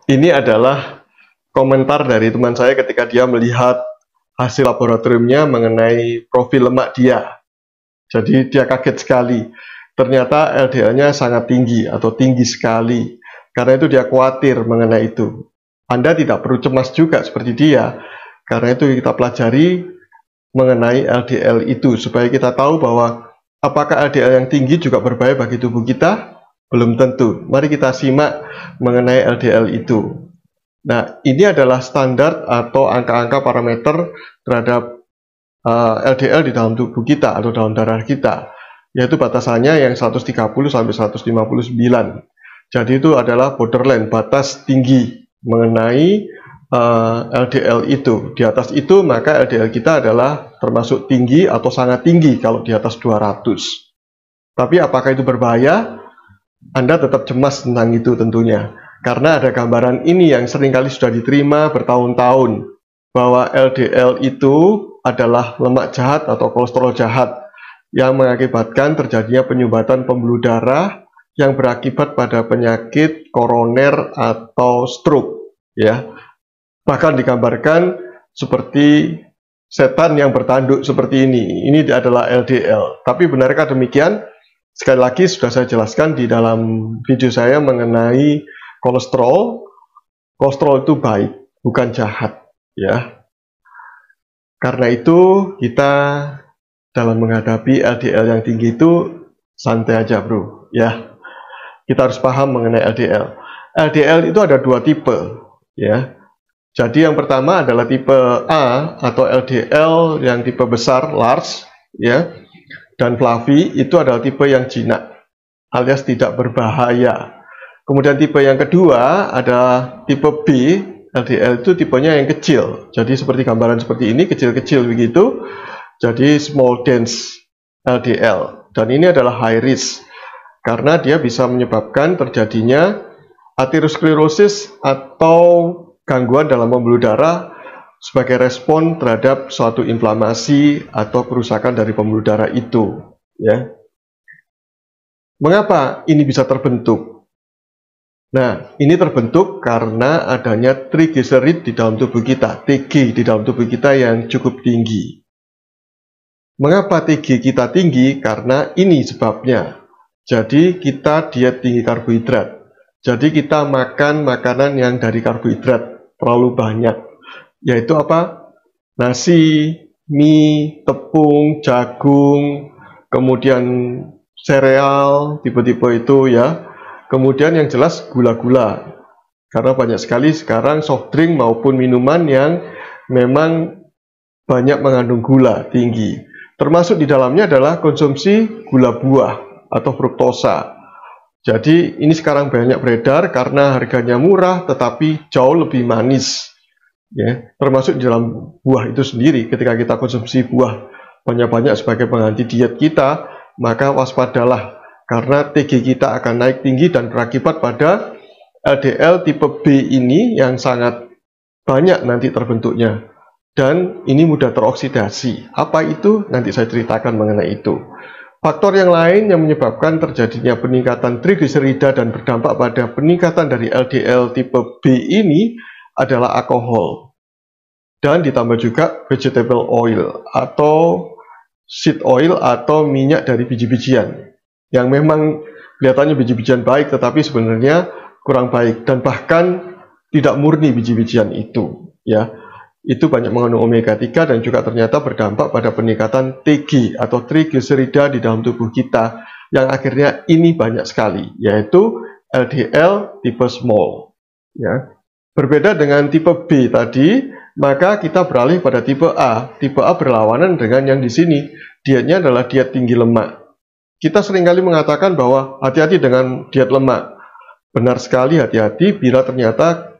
Ini adalah komentar dari teman saya ketika dia melihat hasil laboratoriumnya mengenai profil lemak dia. Jadi dia kaget sekali. Ternyata LDL-nya sangat tinggi atau tinggi sekali. Karena itu dia khawatir mengenai itu. Anda tidak perlu cemas juga seperti dia. Karena itu kita pelajari mengenai LDL itu supaya kita tahu bahwa apakah LDL yang tinggi juga berbahaya bagi tubuh kita? Belum tentu. Mari kita simak mengenai LDL itu. Nah, ini adalah standar atau angka-angka parameter terhadap LDL di dalam tubuh kita atau dalam darah kita, yaitu batasannya yang 130 sampai 159. Jadi itu adalah borderline, batas tinggi mengenai LDL itu. Di atas itu maka LDL kita adalah termasuk tinggi atau sangat tinggi kalau di atas 200. Tapi apakah itu berbahaya? Anda tetap cemas tentang itu tentunya. Karena ada gambaran ini yang seringkali sudah diterima bertahun-tahun, bahwa LDL itu adalah lemak jahat atau kolesterol jahat yang mengakibatkan terjadinya penyumbatan pembuluh darah yang berakibat pada penyakit koroner atau stroke, ya. Bahkan digambarkan seperti setan yang bertanduk seperti ini. Ini adalah LDL. Tapi benarkah demikian? Sekali lagi sudah saya jelaskan di dalam video saya mengenai kolesterol. Kolesterol itu baik, bukan jahat, ya. Karena itu kita dalam menghadapi LDL yang tinggi itu santai aja, bro, ya. Kita harus paham mengenai LDL. LDL itu ada dua tipe, ya. Jadi yang pertama adalah tipe A atau LDL yang tipe besar, large, ya. Dan fluffy itu adalah tipe yang jinak, alias tidak berbahaya. Kemudian tipe yang kedua adalah tipe B, LDL itu tipenya yang kecil. Jadi seperti gambaran seperti ini, kecil-kecil begitu. Jadi small dense LDL. Dan ini adalah high risk, karena dia bisa menyebabkan terjadinya aterosklerosis atau gangguan dalam pembuluh darah sebagai respon terhadap suatu inflamasi atau kerusakan dari pembuluh darah itu, ya. Mengapa ini bisa terbentuk? Nah, ini terbentuk karena adanya trigliserid di dalam tubuh kita, TG di dalam tubuh kita yang cukup tinggi. Mengapa TG kita tinggi? Karena ini sebabnya. Jadi kita diet tinggi karbohidrat. Jadi kita makan makanan yang dari karbohidrat terlalu banyak. Yaitu apa? Nasi, mie, tepung, jagung, kemudian sereal, tipe-tipe itu, ya. Kemudian yang jelas gula-gula. Karena banyak sekali sekarang soft drink maupun minuman yang memang banyak mengandung gula tinggi. Termasuk di dalamnya adalah konsumsi gula buah atau fruktosa. Jadi ini sekarang banyak beredar karena harganya murah tetapi jauh lebih manis. Ya, termasuk di dalam buah itu sendiri. Ketika kita konsumsi buah banyak-banyak sebagai pengganti diet kita, maka waspadalah karena TG kita akan naik tinggi dan berakibat pada LDL tipe B ini yang sangat banyak nanti terbentuknya. Dan ini mudah teroksidasi. Apa itu? Nanti saya ceritakan mengenai itu. Faktor yang lain yang menyebabkan terjadinya peningkatan trigliserida dan berdampak pada peningkatan dari LDL tipe B ini adalah alkohol. Dan ditambah juga vegetable oil atau seed oil atau minyak dari biji-bijian. Yang memang kelihatannya biji-bijian baik tetapi sebenarnya kurang baik dan bahkan tidak murni biji-bijian itu, ya. Itu banyak mengandung omega 3 dan juga ternyata berdampak pada peningkatan TG atau trigliserida di dalam tubuh kita yang akhirnya ini banyak sekali, yaitu LDL tipe small, ya. Berbeda dengan tipe B tadi, maka kita beralih pada tipe A. Tipe A berlawanan dengan yang di sini. Dietnya adalah diet tinggi lemak. Kita seringkali mengatakan bahwa hati-hati dengan diet lemak. Benar sekali, hati-hati bila ternyata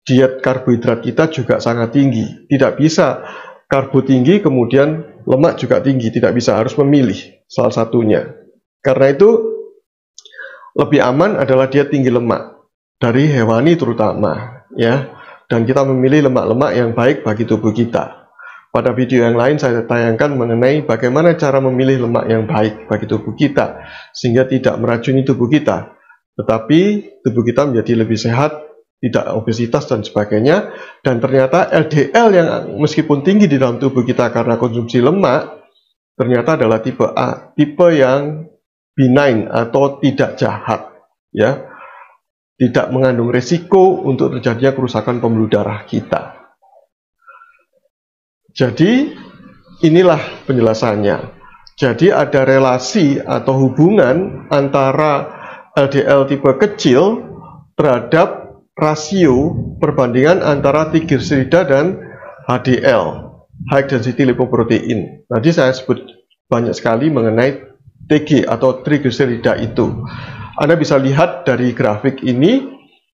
diet karbohidrat kita juga sangat tinggi. Tidak bisa karbo tinggi kemudian lemak juga tinggi. Tidak bisa, harus memilih salah satunya. Karena itu lebih aman adalah diet tinggi lemak. Dari hewani terutama, ya. Dan kita memilih lemak-lemak yang baik bagi tubuh kita. Pada video yang lain saya tayangkan mengenai bagaimana cara memilih lemak yang baik bagi tubuh kita sehingga tidak meracuni tubuh kita, tetapi tubuh kita menjadi lebih sehat, tidak obesitas dan sebagainya. Dan ternyata LDL yang meskipun tinggi di dalam tubuh kita karena konsumsi lemak, ternyata adalah tipe A, tipe yang benign atau tidak jahat, ya, tidak mengandung risiko untuk terjadinya kerusakan pembuluh darah kita. Jadi inilah penjelasannya. Jadi ada relasi atau hubungan antara LDL tipe kecil terhadap rasio perbandingan antara trigliserida dan HDL, high density lipoprotein. Tadi saya sebut banyak sekali mengenai TG atau trigliserida itu. Anda bisa lihat dari grafik ini,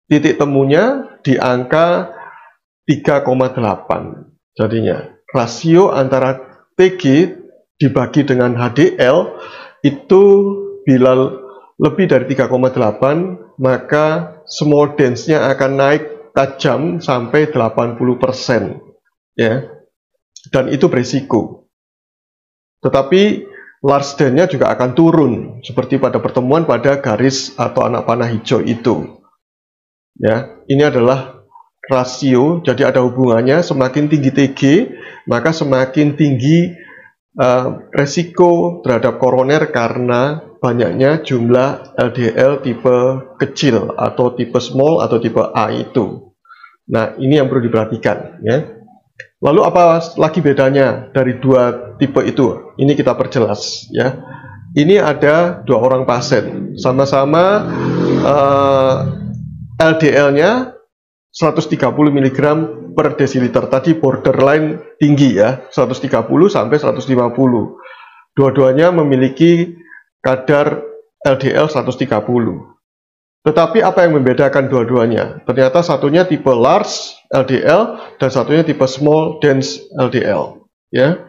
titik temunya di angka 3,8. Jadinya rasio antara TG dibagi dengan HDL itu bila lebih dari 3,8, maka small dense-nya akan naik tajam sampai 80%, ya. Dan itu berisiko. Tetapi large dense-nya juga akan turun seperti pada pertemuan pada garis atau anak panah hijau itu. Ya, ini adalah rasio, jadi ada hubungannya, semakin tinggi TG, maka semakin tinggi resiko terhadap koroner karena banyaknya jumlah LDL tipe kecil atau tipe small atau tipe A itu. Nah, ini yang perlu diperhatikan, ya. Lalu apa lagi bedanya dari dua tipe itu? Ini kita perjelas, ya. Ini ada dua orang pasien, sama-sama LDL-nya 130 mg per desiliter. Tadi borderline tinggi, ya, 130 sampai 150. Dua-duanya memiliki kadar LDL 130. Tetapi apa yang membedakan dua-duanya? Ternyata satunya tipe large LDL dan satunya tipe small dense LDL, ya.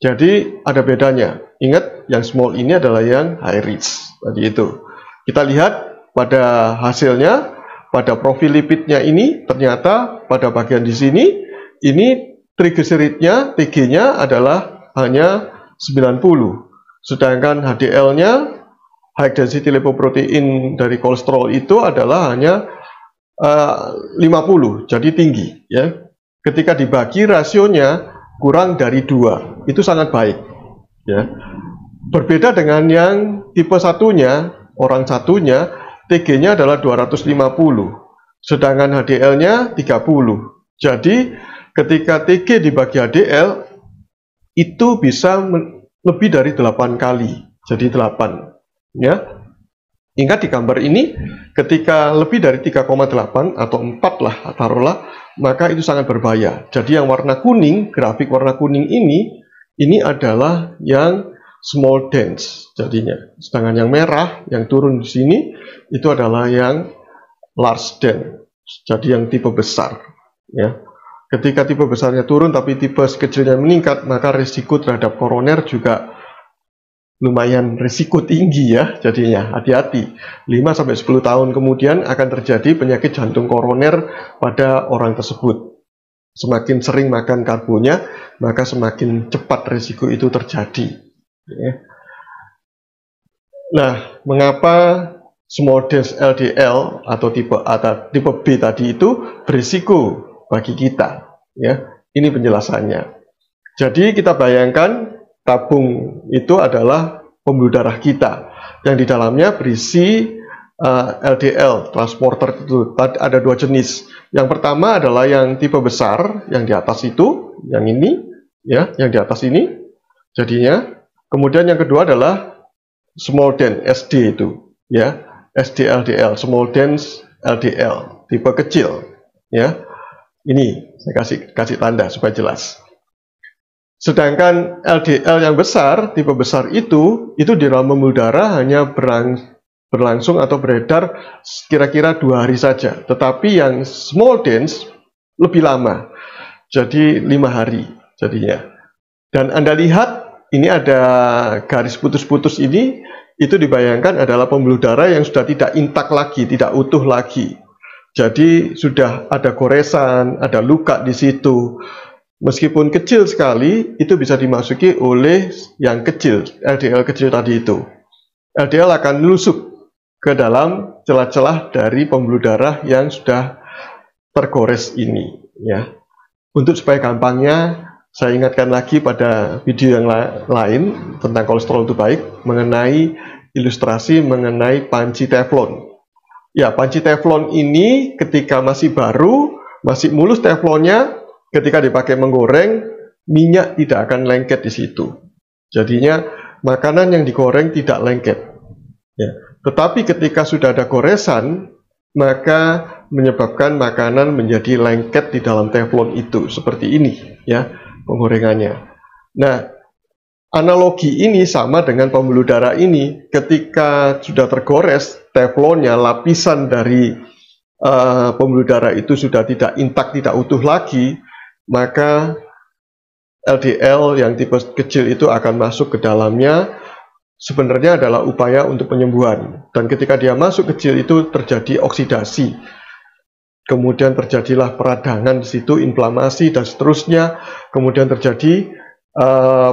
Jadi ada bedanya. Ingat, yang small ini adalah yang high risk. Tadi itu. Kita lihat pada hasilnya. Pada profil lipidnya ini, ternyata pada bagian di sini, ini trigliseridnya, TG-nya adalah hanya 90. Sedangkan HDL-nya, high density lipoprotein dari kolesterol itu adalah hanya 50, jadi tinggi. Ya. Ketika dibagi, rasionya kurang dari 2. Itu sangat baik. Ya. Berbeda dengan yang tipe satunya, orang satunya, TG-nya adalah 250, sedangkan HDL-nya 30. Jadi, ketika TG dibagi HDL, itu bisa lebih dari 8 kali, jadi 8. Ya. Ingat di gambar ini, ketika lebih dari 3,8 atau 4 lah, taruhlah, maka itu sangat berbahaya. Jadi yang warna kuning, grafik warna kuning ini adalah yang small dense jadinya. Sedangkan yang merah yang turun di sini itu adalah yang large dense. Jadi yang tipe besar, ya. Ketika tipe besarnya turun tapi tipe kecilnya meningkat, maka risiko terhadap koroner juga lumayan risiko tinggi, ya. Jadinya hati-hati. 5 sampai 10 tahun kemudian akan terjadi penyakit jantung koroner pada orang tersebut. Semakin sering makan karbonya, maka semakin cepat risiko itu terjadi. Nah, mengapa small dense LDL atau tipe A, tipe B tadi itu berisiko bagi kita? Ya, ini penjelasannya. Jadi kita bayangkan tabung itu adalah pembuluh darah kita yang di dalamnya berisi LDL transporter itu. Ada dua jenis. Yang pertama adalah yang tipe besar, yang di atas itu, yang ini, ya, yang di atas ini. Jadinya. Kemudian yang kedua adalah small dense SD itu, ya, SD-LDL, small dense LDL, tipe kecil, ya. Ini saya kasih tanda supaya jelas. Sedangkan LDL yang besar, tipe besar itu di dalam pembuluh darah hanya berlangsung atau beredar kira-kira 2 hari saja. Tetapi yang small dense lebih lama, jadi 5 hari jadinya. Dan Anda lihat, ini ada garis putus-putus ini, itu dibayangkan adalah pembuluh darah yang sudah tidak intak lagi, tidak utuh lagi. Jadi sudah ada goresan, ada luka di situ. Meskipun kecil sekali, itu bisa dimasuki oleh yang kecil, LDL kecil tadi itu. LDL akan melusuk ke dalam celah-celah dari pembuluh darah yang sudah tergores ini, ya. Untuk supaya gampangnya, saya ingatkan lagi pada video yang lain tentang kolesterol itu baik, mengenai ilustrasi mengenai panci teflon. Ya, panci teflon ini ketika masih baru, masih mulus teflonnya, ketika dipakai menggoreng, minyak tidak akan lengket di situ. Jadinya makanan yang digoreng tidak lengket. Ya. Tetapi ketika sudah ada goresan, maka menyebabkan makanan menjadi lengket di dalam teflon itu, seperti ini, ya, penggorengannya. Nah, analogi ini sama dengan pembuluh darah ini. Ketika sudah tergores teflonnya, lapisan dari pembuluh darah itu sudah tidak intak, tidak utuh lagi, maka LDL yang tipe kecil itu akan masuk ke dalamnya. Sebenarnya adalah upaya untuk penyembuhan. Dan ketika dia masuk kecil itu terjadi oksidasi. Kemudian terjadilah peradangan di situ, inflamasi dan seterusnya. Kemudian terjadi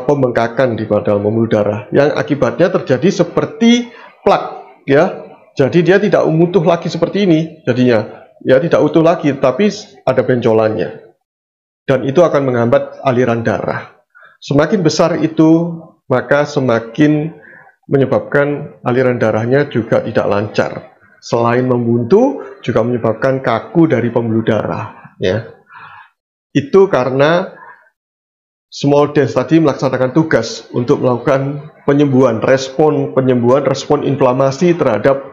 pembengkakan di dalam pembuluh darah yang akibatnya terjadi seperti plak, ya. Jadi dia tidak utuh lagi seperti ini jadinya, ya, tidak utuh lagi tapi ada benjolannya, dan itu akan menghambat aliran darah. Semakin besar itu, maka semakin menyebabkan aliran darahnya juga tidak lancar. Selain membuntu, juga menyebabkan kaku dari pembuluh darah, ya. Itu karena small dense tadi melaksanakan tugas untuk melakukan penyembuhan, respon inflamasi terhadap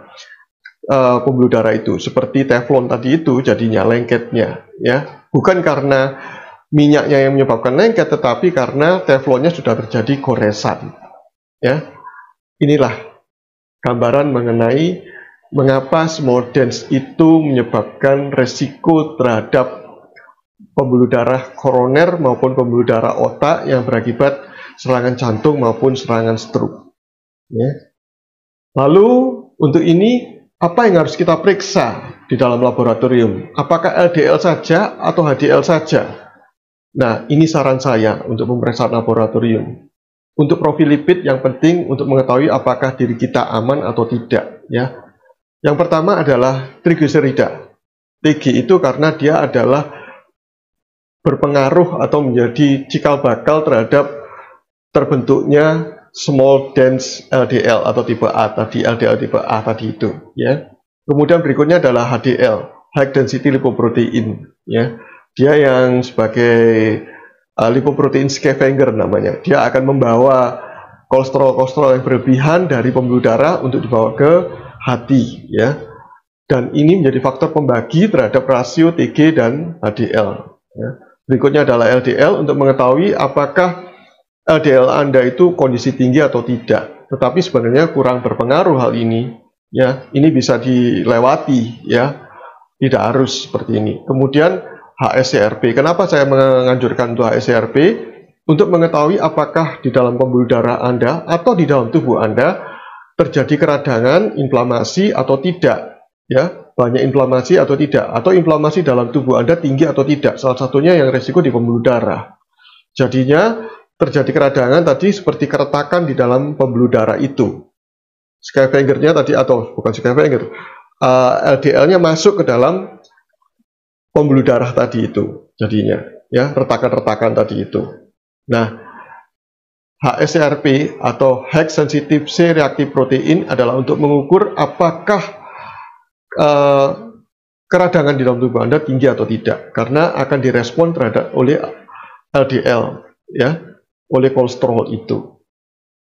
pembuluh darah itu, seperti teflon tadi itu jadinya lengketnya, ya. Bukan karena minyaknya yang menyebabkan lengket, tetapi karena teflonnya sudah terjadi goresan, ya. Inilah gambaran mengenai mengapa small dense itu menyebabkan resiko terhadap pembuluh darah koroner maupun pembuluh darah otak yang berakibat serangan jantung maupun serangan stroke, ya. Lalu untuk ini apa yang harus kita periksa di dalam laboratorium? Apakah LDL saja atau HDL saja? Nah, ini saran saya untuk pemeriksaan laboratorium. Untuk profil lipid yang penting untuk mengetahui apakah diri kita aman atau tidak, ya. Yang pertama adalah trigliserida. TG itu karena dia adalah berpengaruh atau menjadi cikal bakal terhadap terbentuknya small dense LDL atau tipe A tadi, LDL tipe A tadi itu, ya. Kemudian berikutnya adalah HDL, high density lipoprotein, ya. Dia yang sebagai lipoprotein scavenger namanya. Dia akan membawa kolesterol yang berlebihan dari pembuluh darah untuk dibawa ke hati, ya. Dan ini menjadi faktor pembagi terhadap rasio TG dan HDL, ya. Berikutnya adalah LDL untuk mengetahui apakah LDL Anda itu kondisi tinggi atau tidak. Tetapi sebenarnya kurang berpengaruh hal ini, ya. Ini bisa dilewati, ya. Tidak harus seperti ini. Kemudian HSCRP. Kenapa saya menganjurkan untuk HSCRP? Untuk mengetahui apakah di dalam pembuluh darah Anda atau di dalam tubuh Anda terjadi keradangan, inflamasi atau tidak, ya, banyak inflamasi atau tidak, atau inflamasi dalam tubuh Anda tinggi atau tidak. Salah satunya yang resiko di pembuluh darah. Jadinya terjadi keradangan tadi seperti keretakan di dalam pembuluh darah itu. Scavengernya tadi, atau bukan scavenger, LDL-nya masuk ke dalam pembuluh darah tadi itu jadinya, ya, retakan-retakan tadi itu. Nah, HSCRP atau High Sensitive C-reactive Protein adalah untuk mengukur apakah keradangan di dalam tubuh Anda tinggi atau tidak, karena akan direspon terhadap oleh LDL, ya, oleh kolesterol itu.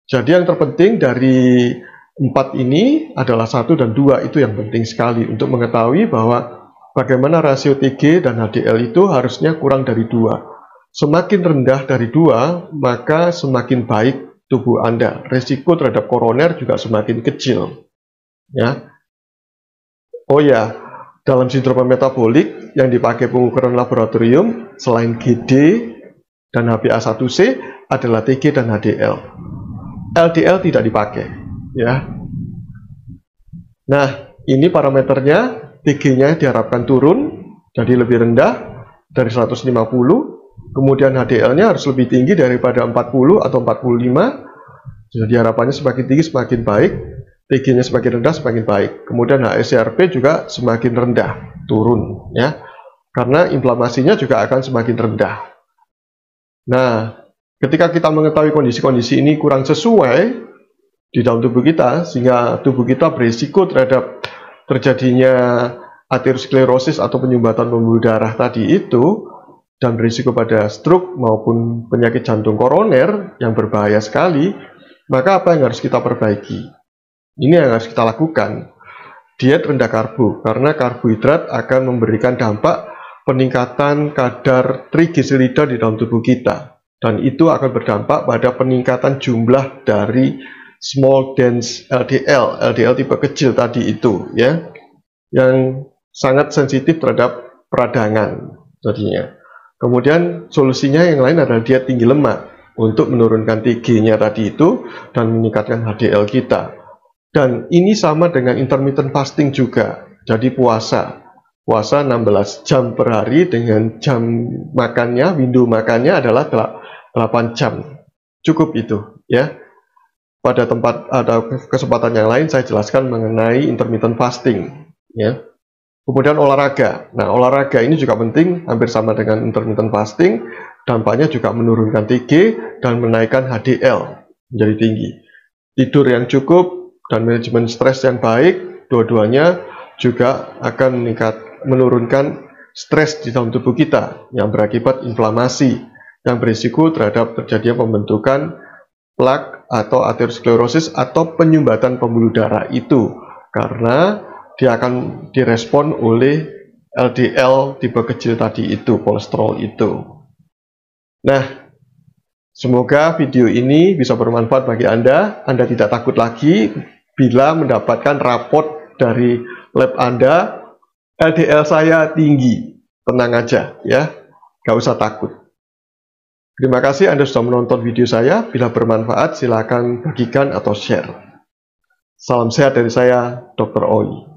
Jadi yang terpenting dari 4 ini adalah 1 dan 2, itu yang penting sekali untuk mengetahui bahwa bagaimana rasio TG dan HDL itu harusnya kurang dari 2. Semakin rendah dari 2, maka semakin baik tubuh Anda. Risiko terhadap koroner juga semakin kecil, ya. Oh ya, dalam sindrom metabolik yang dipakai pengukuran laboratorium selain GD dan HbA1c adalah TG dan HDL. LDL tidak dipakai, ya. Nah, ini parameternya. TG-nya diharapkan turun, jadi lebih rendah dari 150, kemudian HDL-nya harus lebih tinggi daripada 40 atau 45, jadi harapannya semakin tinggi semakin baik, TG-nya semakin rendah semakin baik, kemudian HSCRP juga semakin rendah, turun, ya. karena inflamasinya juga akan semakin rendah. Nah, ketika kita mengetahui kondisi-kondisi ini kurang sesuai di dalam tubuh kita, sehingga tubuh kita berisiko terhadap terjadinya aterosklerosis atau penyumbatan pembuluh darah tadi itu, dan berisiko pada stroke maupun penyakit jantung koroner yang berbahaya sekali, maka apa yang harus kita perbaiki? Ini yang harus kita lakukan. Diet rendah karbo, karena karbohidrat akan memberikan dampak peningkatan kadar trigliserida di dalam tubuh kita, dan itu akan berdampak pada peningkatan jumlah dari small dense LDL, LDL tipe kecil tadi itu, ya, yang sangat sensitif terhadap peradangan tadinya. Kemudian solusinya yang lain adalah diet tinggi lemak untuk menurunkan TG-nya tadi itu dan meningkatkan HDL kita. Dan ini sama dengan intermittent fasting juga. Jadi puasa 16 jam per hari dengan jam makannya, window makannya adalah 8 jam. Cukup itu, ya. Pada tempat ada kesempatan yang lain saya jelaskan mengenai intermittent fasting, ya. Kemudian olahraga. Nah, olahraga ini juga penting, hampir sama dengan intermittent fasting. Dampaknya juga menurunkan TG dan menaikkan HDL menjadi tinggi. Tidur yang cukup dan manajemen stres yang baik, dua-duanya juga akan menurunkan stres di dalam tubuh kita yang berakibat inflamasi yang berisiko terhadap terjadinya pembentukan plak atau aterosklerosis atau penyumbatan pembuluh darah itu, karena dia akan direspon oleh LDL tipe kecil tadi itu, kolesterol itu. Nah, semoga video ini bisa bermanfaat bagi Anda. Anda tidak takut lagi bila mendapatkan raport dari lab Anda, LDL saya tinggi. Tenang aja, ya. Gak usah takut. Terima kasih Anda sudah menonton video saya. Bila bermanfaat, silakan bagikan atau share. Salam sehat dari saya, Dr. Oi.